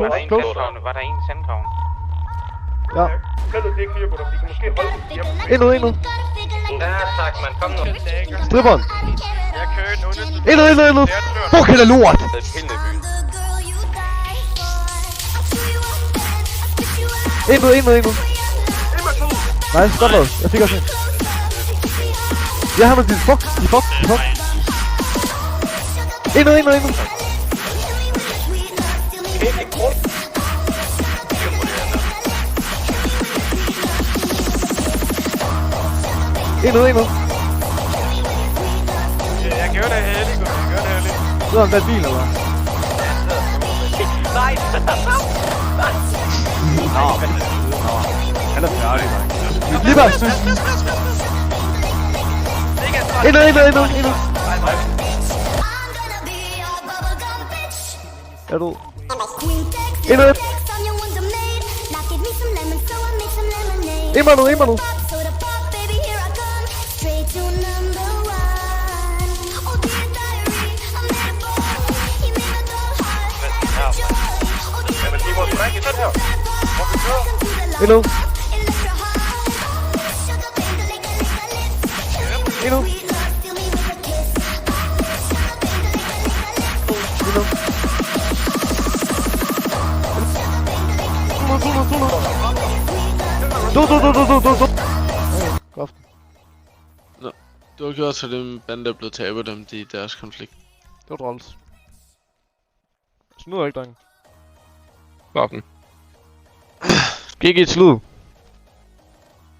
Var der en Close. sandkravn? Var der en sandkravn? Ja. Fældet det er ikke lige på dig, de kan måske holde dem hjemme. Endnu, endnu. Ja, tak, man. Kom nu. Stripperen. Jeg kører en undersøgelse. Endnu. Fuck, det er lort. Det er pille i byen. Endnu. Nice, godt lavet. Jeg fik også en. Jeg har noget til fuck. Endnu. Endnu. Jeg gør det heldigt, jeg gør det heldigt. Du har en bad bil, eller hvad? Nej! Nå. Han er færdig, man. Lige bare, synes. Endnu. Er du? Endnu. Endnu. Jamen, de må trække i den her. Må vi køre? Endnu. Endnu. Du. Godt. Nå, du har gjort, så den bande er blevet taber dem i deres konflikt. Det var træls. Snyder ikke, drenge. Klokken. GG slud.